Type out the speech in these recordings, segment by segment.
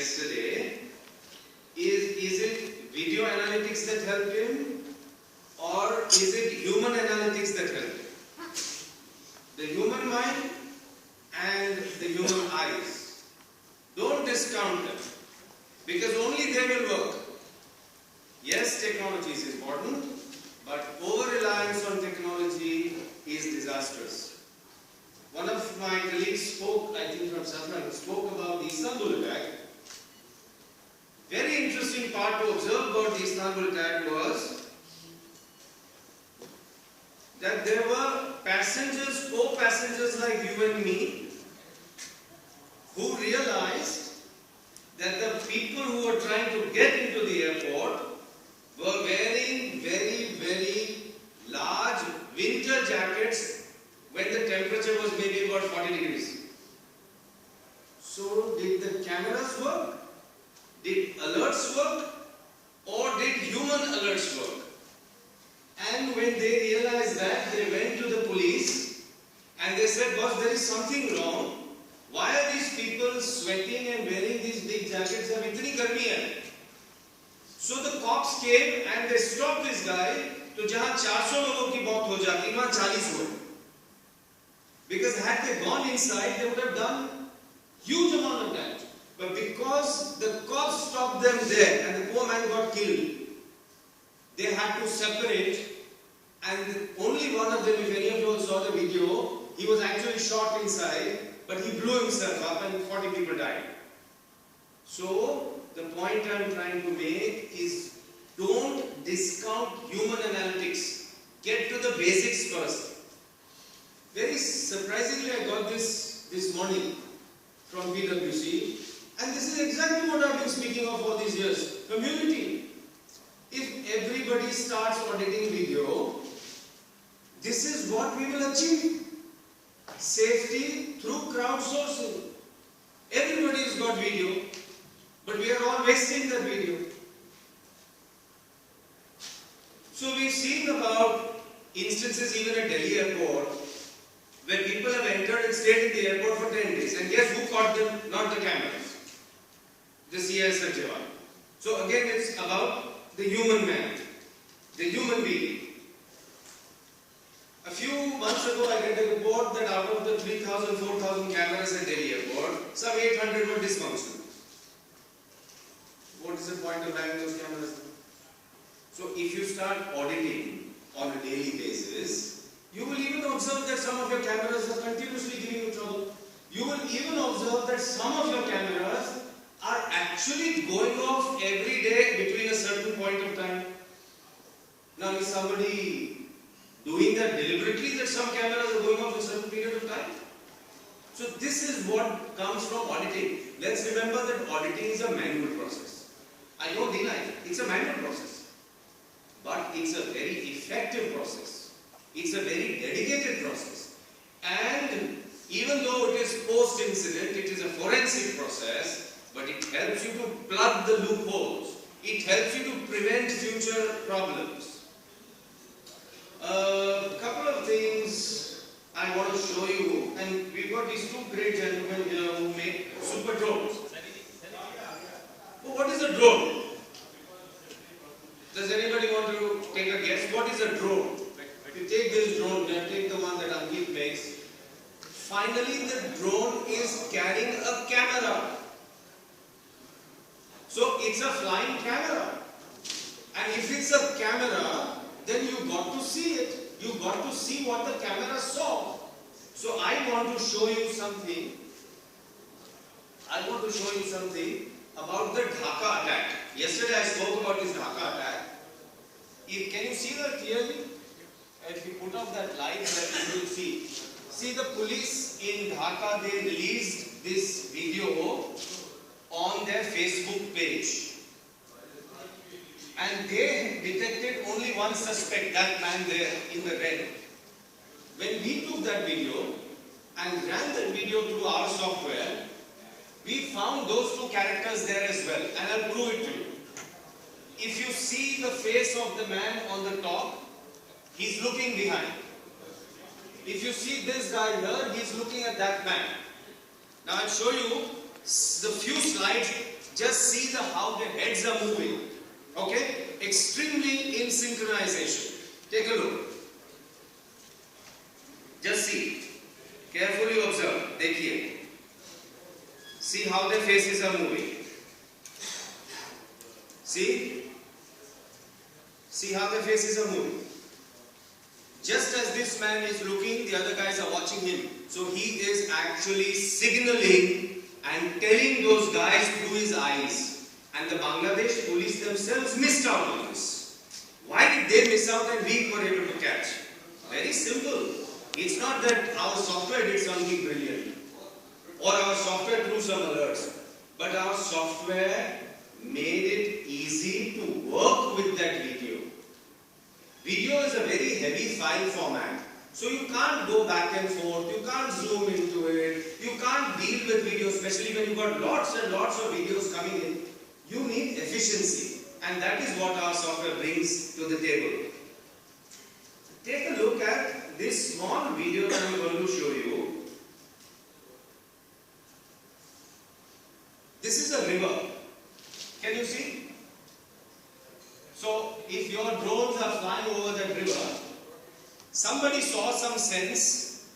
yesterday, is it video analytics that helped him, or is it human analytics that helped him? The human mind and the human eyes. Don't discount them, because only they will work. Yes, technology is important, but over-reliance on technology is disastrous. One of my colleagues spoke, I think from Satna, spoke about the Istanbul attack. Very interesting part to observe about the Istanbul attack was that there were passengers, co-passengers like you and me, who realized that the people who were trying to get into the airport were wearing very large winter jackets when the temperature was maybe about 40 degrees. So did the cameras work? Did alerts work? Or did human alerts work? And when they realized that, they went to the police and they said, boss, there is something wrong. Why are these people sweating and wearing these big jackets? Ab itni garmi hai. So the cops came and they stopped this guy. To jahan 400 logon ki maut ho jati, wahan 40 hue. Because had they gone inside, they would have done huge amount of damage. But because the cops stopped them there and the poor man got killed, they had to separate, and only one of them, if any of you all saw the video, he was actually shot inside, but he blew himself up and 40 people died. So, the point I am trying to make is, don't discount human analytics. Get to the basics first. Very surprisingly, I got this morning from PwC, and this is exactly what I have been speaking of all these years. Community. If everybody starts auditing video, this is what we will achieve. Safety through crowdsourcing. Everybody has got video, but we are all wasting that video. So we've seen about instances even at Delhi airport where people have entered and stayed in the airport for 10 days. And guess who caught them? Not the cameras. The CISF Jawan. So again, it's about the human man, the human being. A few months ago, I get a report that out of the 3,000, 4,000 cameras at Delhi airport, some 800 were dysfunctional. What is the point of having those cameras? So if you start auditing on a daily basis, you will even observe that some of your cameras are continuously giving you trouble. You will even observe that some of your cameras are actually going off every day between a certain point of time. Now, is somebody doing that deliberately, that some cameras are going off a certain period of time? So this is what comes from auditing. Let's remember that auditing is a manual process. I don't deny it. It's a manual process. But it's a very effective process. It's a very dedicated process. And even though it is post-incident, it is a forensic process, but it helps you to plug the loopholes. It helps you to prevent future problems. A couple of things I want to show you, and we've got these two great gentlemen here who make super drones. What is a drone? Does anybody want to take a guess? What is a drone? If you take this drone, then take the one that Ankit makes. Finally, the drone is carrying a camera. So it's a flying camera. And if it's a camera, then you got to see it. You got to see what the camera saw. So I want to show you something. I want to show you something about the Dhaka attack. Yesterday I spoke about this Dhaka attack. Can you see that clearly? If you put off that light, then you will see. See, the police in Dhaka, they released this video on their Facebook page. And they detected only one suspect, that man there in the red. When we took that video and ran that video through our software, we found those two characters there as well. And I'll prove it to you. If you see the face of the man on the top, he's looking behind. If you see this guy here, he's looking at that man. Now I'll show you the few slides Just see how the heads are moving. Okay? Extremely in synchronization. Take a look. Just see. Carefully observe. देखिए. See how their faces are moving. See? See how their faces are moving. Just as this man is looking, the other guys are watching him. So he is actually signaling and telling those guys through his eyes. And the Bangladesh police themselves missed out on this. Why did they miss out and we were able to catch? Very simple. It's not that our software did something brilliant or our software threw some alerts, but our software made it easy to work with that video. Video is a very heavy file format, so you can't go back and forth, you can't zoom into it, you can't deal with video, especially when you've got lots and lots of videos coming in. You need efficiency, and that is what our software brings to the table. Take a look at this small video that I'm going to show you. This is a river. Can you see? So, if your drones are flying over that river, somebody saw some sense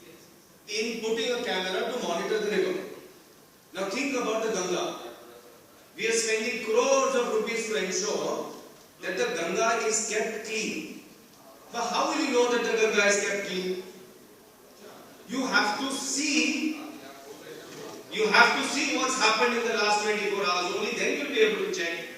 in putting a camera to monitor the river. Now think about the Ganga. We are spending crores of rupees to ensure that the Ganga is kept clean. But how will you know that the Ganga is kept clean? You have to see what's happened in the last 24 hours. Only then you'll be able to check.